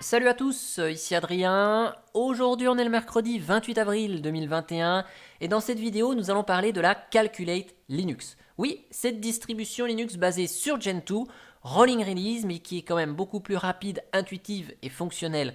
Salut à tous, ici Adrien. Aujourd'hui on est le mercredi 28 avril 2021 et dans cette vidéo nous allons parler de la Calculate Linux. Oui, cette distribution Linux basée sur Gentoo, rolling release mais qui est quand même beaucoup plus rapide, intuitive et fonctionnelle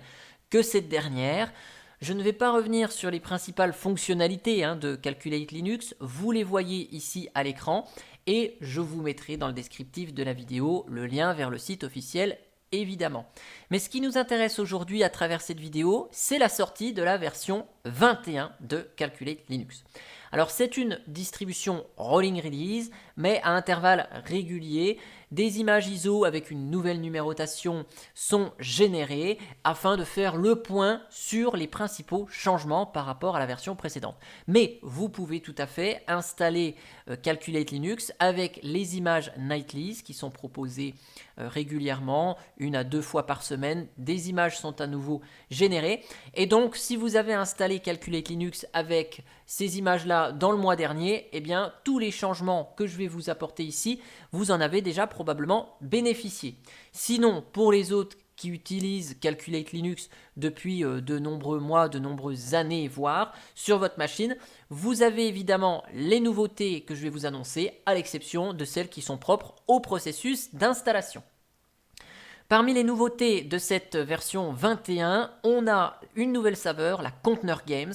que cette dernière. Je ne vais pas revenir sur les principales fonctionnalités de Calculate Linux, vous les voyez ici à l'écran et je vous mettrai dans le descriptif de la vidéo le lien vers le site officiel évidemment. Mais ce qui nous intéresse aujourd'hui à travers cette vidéo, c'est la sortie de la version 21 de Calculate Linux. Alors c'est une distribution rolling release, mais à intervalles réguliers, des images ISO avec une nouvelle numérotation sont générées afin de faire le point sur les principaux changements par rapport à la version précédente. Mais vous pouvez tout à fait installer Calculate Linux avec les images nightlies qui sont proposées régulièrement, 1 à 2 fois par semaine. Des images sont à nouveau générées. Et donc, si vous avez installé Calculate Linux avec ces images-là dans le mois dernier, eh bien, tous les changements que je vais vous apporter ici, vous en avez déjà probablement bénéficié. Sinon, pour les autres qui utilisent Calculate Linux depuis de nombreux mois, de nombreuses années, voire sur votre machine, vous avez évidemment les nouveautés que je vais vous annoncer, à l'exception de celles qui sont propres au processus d'installation. Parmi les nouveautés de cette version 21, on a une nouvelle saveur, la Container Games.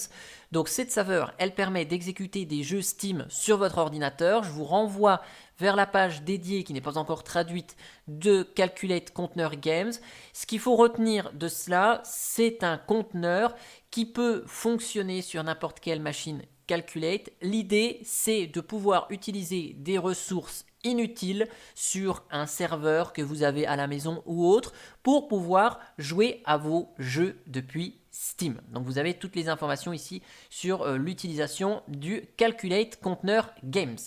Donc cette saveur, elle permet d'exécuter des jeux Steam sur votre ordinateur. Je vous renvoie vers la page dédiée qui n'est pas encore traduite de Calculate Container Games. Ce qu'il faut retenir de cela, c'est un conteneur qui peut fonctionner sur n'importe quelle machine Calculate. L'idée, c'est de pouvoir utiliser des ressources inutiles sur un serveur que vous avez à la maison ou autre pour pouvoir jouer à vos jeux depuis Steam. Donc vous avez toutes les informations ici sur l'utilisation du Calculate Container Games.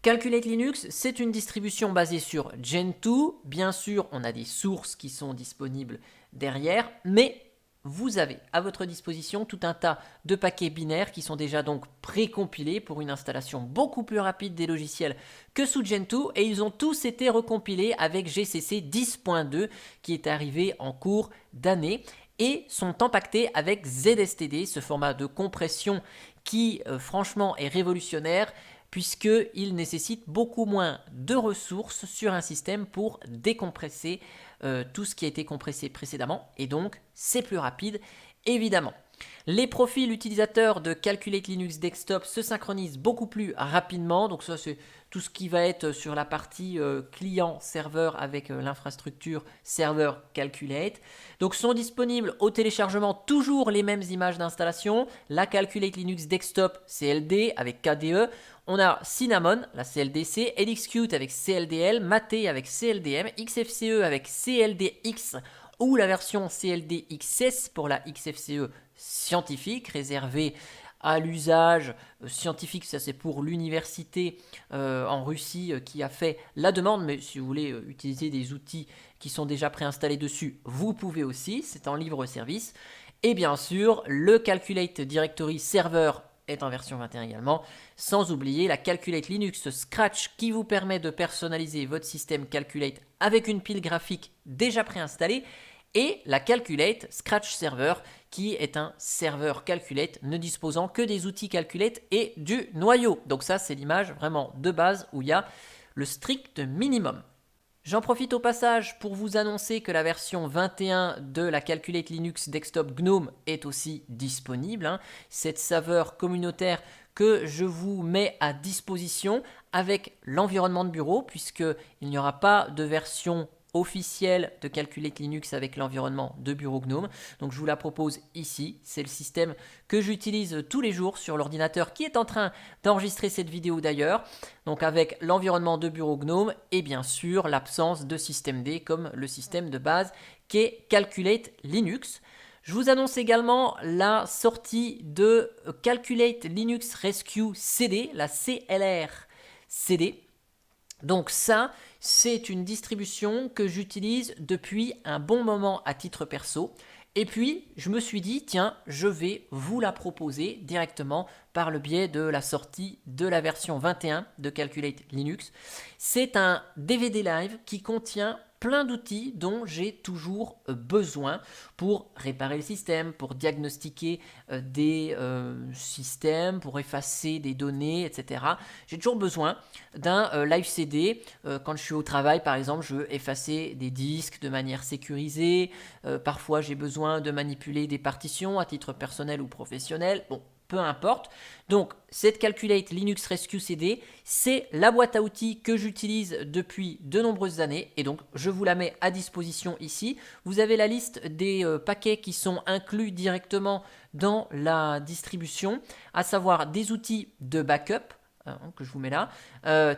Calculate Linux, c'est une distribution basée sur Gentoo. Bien sûr, on a des sources qui sont disponibles derrière, mais vous avez à votre disposition tout un tas de paquets binaires qui sont déjà donc précompilés pour une installation beaucoup plus rapide des logiciels que sous Gentoo et ils ont tous été recompilés avec GCC 10.2 qui est arrivé en cours d'année et sont empaquetés avec ZSTD, ce format de compression qui franchement est révolutionnaire puisqu'il nécessite beaucoup moins de ressources sur un système pour décompresser tout ce qui a été compressé précédemment et donc c'est plus rapide évidemment. Les profils utilisateurs de Calculate Linux Desktop se synchronisent beaucoup plus rapidement, donc ça c'est tout ce qui va être sur la partie client-serveur avec l'infrastructure serveur Calculate. Donc sont disponibles au téléchargement toujours les mêmes images d'installation, la Calculate Linux Desktop CLD avec KDE, on a Cinnamon, la CLDC, LXQt avec CLDL, Mate avec CLDM, XFCE avec CLDX ou la version CLDXS pour la XFCE scientifique réservée à l'usage scientifique, ça c'est pour l'université en Russie qui a fait la demande, mais si vous voulez utiliser des outils qui sont déjà préinstallés dessus, vous pouvez aussi, c'est en libre service. Et bien sûr, le Calculate Directory Server est en version 21 également, sans oublier la Calculate Linux Scratch qui vous permet de personnaliser votre système Calculate avec une pile graphique déjà préinstallée et la Calculate Scratch Server qui est un serveur Calculate ne disposant que des outils Calculate et du noyau. Donc ça c'est l'image vraiment de base où il y a le strict minimum. J'en profite au passage pour vous annoncer que la version 21 de la Calculate Linux Desktop GNOME est aussi disponible. Cette saveur communautaire que je vous mets à disposition avec l'environnement de bureau puisqu'il n'y aura pas de version officielle de Calculate Linux avec l'environnement de bureau GNOME. Donc je vous la propose ici. C'est le système que j'utilise tous les jours sur l'ordinateur qui est en train d'enregistrer cette vidéo d'ailleurs. Donc avec l'environnement de bureau GNOME et bien sûr l'absence de système D comme le système de base qui est Calculate Linux. Je vous annonce également la sortie de Calculate Linux Rescue CD, la CLR CD. Donc ça, c'est une distribution que j'utilise depuis un bon moment à titre perso. Et puis, je me suis dit, tiens, je vais vous la proposer directement par le biais de la sortie de la version 21 de Calculate Linux. C'est un DVD live qui contient plein d'outils dont j'ai toujours besoin pour réparer le système, pour diagnostiquer des systèmes, pour effacer des données, etc. J'ai toujours besoin d'un live CD. Quand je suis au travail, par exemple, je veux effacer des disques de manière sécurisée. Parfois, j'ai besoin de manipuler des partitions à titre personnel ou professionnel. Bon, peu importe. Donc, cette Calculate Linux Rescue CD, c'est la boîte à outils que j'utilise depuis de nombreuses années. Et donc, je vous la mets à disposition ici. Vous avez la liste des paquets qui sont inclus directement dans la distribution, à savoir des outils de backup, que je vous mets là,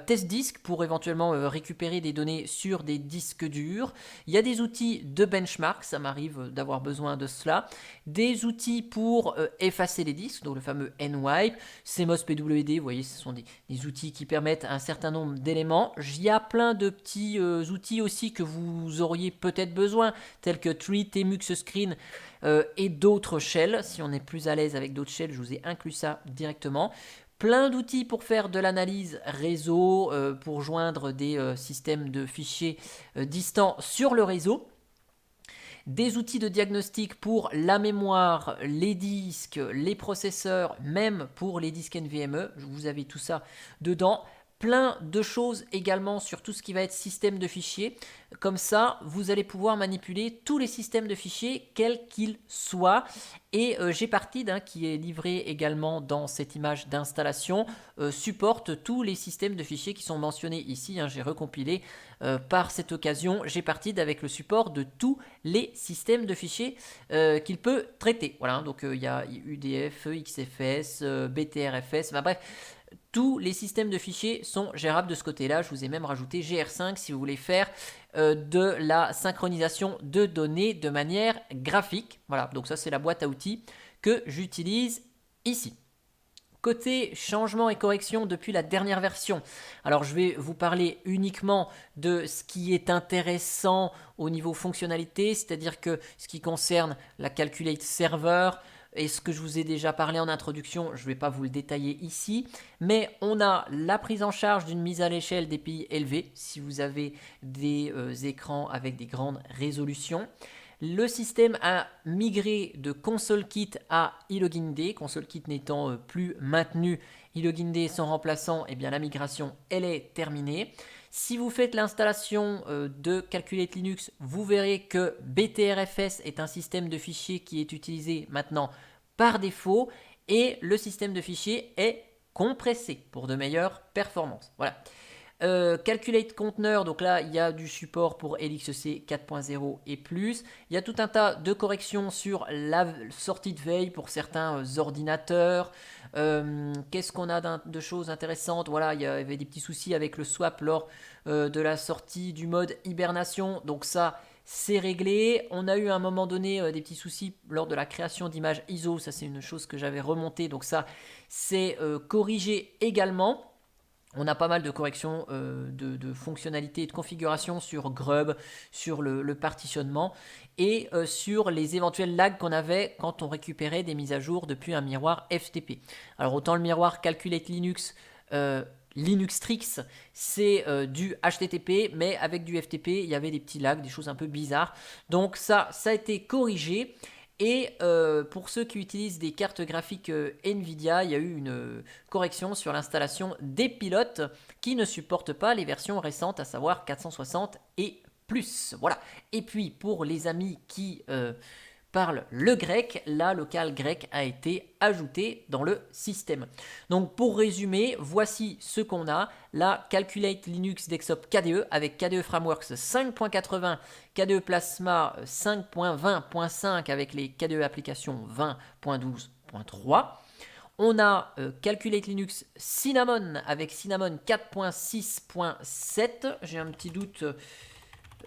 test disk pour éventuellement récupérer des données sur des disques durs. Il y a des outils de benchmark, ça m'arrive d'avoir besoin de cela, des outils pour effacer les disques, donc le fameux NWipe, CMOS PWD, vous voyez, ce sont des outils qui permettent un certain nombre d'éléments. Il y a plein de petits outils aussi que vous auriez peut-être besoin, tels que Tree, Tmux Screen et d'autres shells. Si on est plus à l'aise avec d'autres shells, je vous ai inclus ça directement. Plein d'outils pour faire de l'analyse réseau, pour joindre des systèmes de fichiers distants sur le réseau. Des outils de diagnostic pour la mémoire, les disques, les processeurs, même pour les disques NVMe. Vous avez tout ça dedans. Plein de choses également sur tout ce qui va être système de fichiers. Comme ça, vous allez pouvoir manipuler tous les systèmes de fichiers, quels qu'ils soient. Et Gparted, qui est livré également dans cette image d'installation, supporte tous les systèmes de fichiers qui sont mentionnés ici. J'ai recompilé par cette occasion Gparted avec le support de tous les systèmes de fichiers qu'il peut traiter. Voilà, donc il y a UDF, XFS, BTRFS, bref. Tous les systèmes de fichiers sont gérables de ce côté-là. Je vous ai même rajouté GR5 si vous voulez faire de la synchronisation de données de manière graphique. Voilà, donc ça c'est la boîte à outils que j'utilise ici. Côté changement et correction depuis la dernière version, alors je vais vous parler uniquement de ce qui est intéressant au niveau fonctionnalité, c'est-à-dire que ce qui concerne la Calculate Server, et ce que je vous ai déjà parlé en introduction, je ne vais pas vous le détailler ici, mais on a la prise en charge d'une mise à l'échelle des pays élevés, si vous avez des écrans avec des grandes résolutions. Le système a migré de ConsoleKit à iLoginD, ConsoleKit n'étant plus maintenu, iLoginD son remplaçant, eh bien la migration elle est terminée. Si vous faites l'installation de Calculate Linux, vous verrez que BTRFS est un système de fichiers qui est utilisé maintenant par défaut et le système de fichiers est compressé pour de meilleures performances. Voilà. Calculate Conteneur, donc là il y a du support pour LXC 4.0 et plus. Il y a tout un tas de corrections sur la sortie de veille pour certains ordinateurs. Qu'est-ce qu'on a de choses intéressantes? Voilà, il y avait des petits soucis avec le swap lors de la sortie du mode hibernation, donc ça c'est réglé. On a eu à un moment donné des petits soucis lors de la création d'images ISO, ça c'est une chose que j'avais remontée, donc ça c'est corrigé également. On a pas mal de corrections de fonctionnalités et de configuration sur Grub, sur le partitionnement et sur les éventuels lags qu'on avait quand on récupérait des mises à jour depuis un miroir FTP. Alors autant le miroir Calculate Linux, Linuxtrix, c'est du HTTP, mais avec du FTP, il y avait des petits lags, des choses un peu bizarres. Donc ça a été corrigé. Et pour ceux qui utilisent des cartes graphiques Nvidia, il y a eu une correction sur l'installation des pilotes qui ne supportent pas les versions récentes, à savoir 460 et plus. Voilà. Et puis pour les amis qui parlent le grec, la locale grecque a été ajoutée dans le système. Donc pour résumer, voici ce qu'on a. La Calculate Linux Desktop KDE avec KDE Frameworks 5.80, KDE Plasma 5.20.5 avec les KDE applications 20.12.3. On a Calculate Linux Cinnamon avec Cinnamon 4.6.7. J'ai un petit doute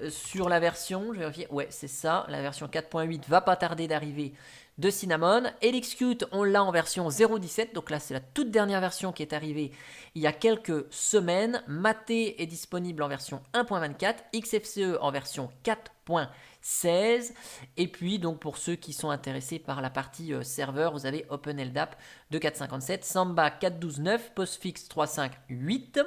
sur la version, je vais vérifier. Ouais, c'est ça, la version 4.8 va pas tarder d'arriver de Cinnamon. LXQt, on l'a en version 0.17, donc là c'est la toute dernière version qui est arrivée il y a quelques semaines. Mate est disponible en version 1.24, XFCE en version 4.16, et puis donc pour ceux qui sont intéressés par la partie serveur, vous avez OpenLDAP de 4.57, Samba 4.12.9, Postfix 3.5.8.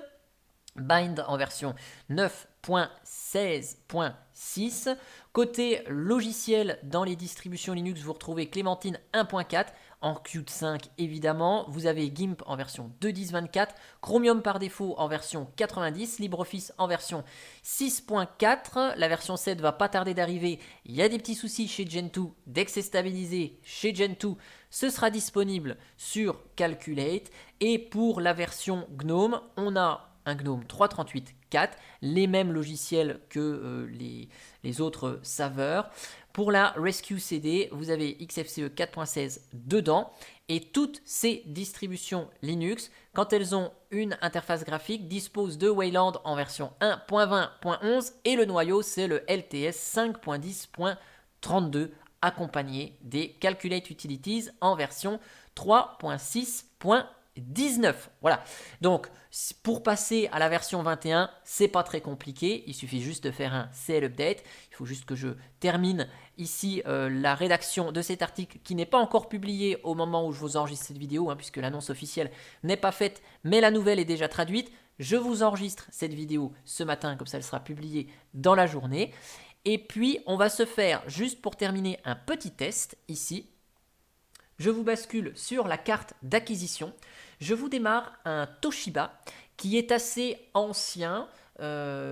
Bind en version 9.16.6. Côté logiciel, dans les distributions Linux, vous retrouvez Clémentine 1.4, en Qt 5 évidemment. Vous avez GIMP en version 2.10.24, Chromium par défaut en version 90, LibreOffice en version 6.4. La version 7 va pas tarder d'arriver. Il y a des petits soucis chez Gentoo. Dès que c'est stabilisé chez Gentoo, ce sera disponible sur Calculate. Et pour la version GNOME, on a un GNOME 3.38.4, les mêmes logiciels que les autres saveurs. Pour la Rescue CD, vous avez XFCE 4.16 dedans. Et toutes ces distributions Linux, quand elles ont une interface graphique, disposent de Wayland en version 1.20.11 et le noyau, c'est le LTS 5.10.32 accompagné des Calculate Utilities en version 3.6.19. Voilà. Donc, pour passer à la version 21, c'est pas très compliqué. Il suffit juste de faire un CL update. Il faut juste que je termine ici la rédaction de cet article qui n'est pas encore publié au moment où je vous enregistre cette vidéo, puisque l'annonce officielle n'est pas faite, mais la nouvelle est déjà traduite. Je vous enregistre cette vidéo ce matin, comme ça elle sera publiée dans la journée. Et puis, on va se faire, juste pour terminer, un petit test ici. Je vous bascule sur la carte d'acquisition. Je vous démarre un Toshiba qui est assez ancien,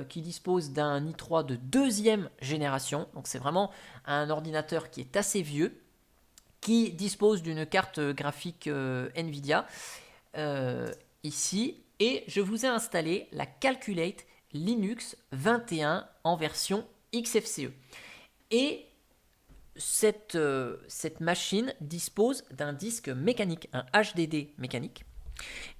qui dispose d'un i3 de 2e génération. Donc c'est vraiment un ordinateur qui est assez vieux, qui dispose d'une carte graphique Nvidia ici. Et je vous ai installé la Calculate Linux 21 en version XFCE. Et cette machine dispose d'un disque mécanique, un HDD mécanique.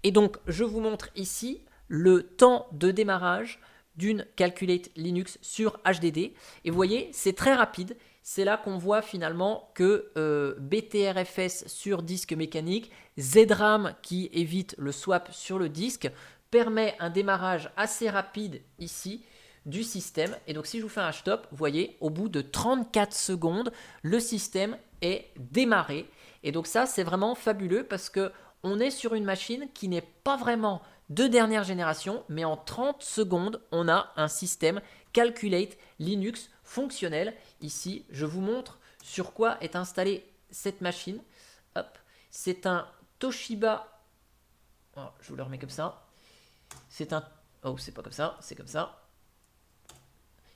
Et donc, je vous montre ici le temps de démarrage d'une Calculate Linux sur HDD. Et vous voyez, c'est très rapide. C'est là qu'on voit finalement que BTRFS sur disque mécanique, ZRAM qui évite le swap sur le disque, permet un démarrage assez rapide ici du système. Et donc si je vous fais un stop, vous voyez, au bout de 34 secondes, le système est démarré. Et donc ça, c'est vraiment fabuleux parce que on est sur une machine qui n'est pas vraiment de dernière génération, mais en 30 secondes, on a un système Calculate Linux fonctionnel. Ici, je vous montre sur quoi est installée cette machine. Hop, c'est un Toshiba. Oh, je vous le remets comme ça. C'est un... Oh, c'est pas comme ça, c'est comme ça.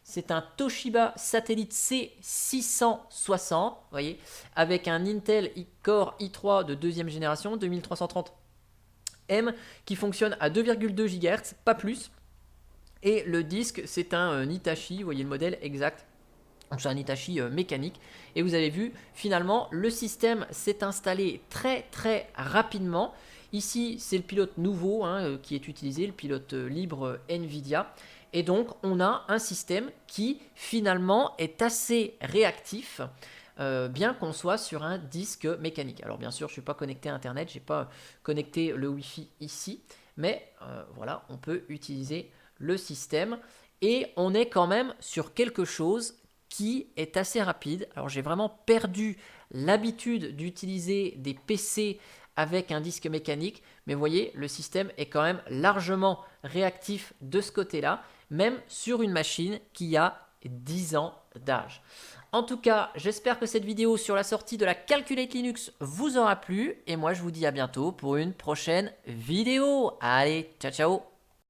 C'est un Toshiba Satellite C660, vous voyez, avec un Intel Core i3 de 2e génération, 2330M, qui fonctionne à 2,2 GHz, pas plus. Et le disque, c'est un Hitachi, vous voyez le modèle exact. C'est un Hitachi mécanique. Et vous avez vu, finalement, le système s'est installé très très rapidement. Ici, c'est le pilote nouveau qui est utilisé, le pilote libre NVIDIA. Et donc, on a un système qui, finalement, est assez réactif, bien qu'on soit sur un disque mécanique. Alors, bien sûr, je ne suis pas connecté à Internet, je n'ai pas connecté le Wi-Fi ici, mais voilà, on peut utiliser le système. Et on est quand même sur quelque chose qui est assez rapide. Alors, j'ai vraiment perdu l'habitude d'utiliser des PC avec un disque mécanique, mais vous voyez, le système est quand même largement réactif de ce côté-là, même sur une machine qui a 10 ans d'âge. En tout cas, j'espère que cette vidéo sur la sortie de la Calculate Linux vous aura plu, et moi je vous dis à bientôt pour une prochaine vidéo. Allez, ciao ciao!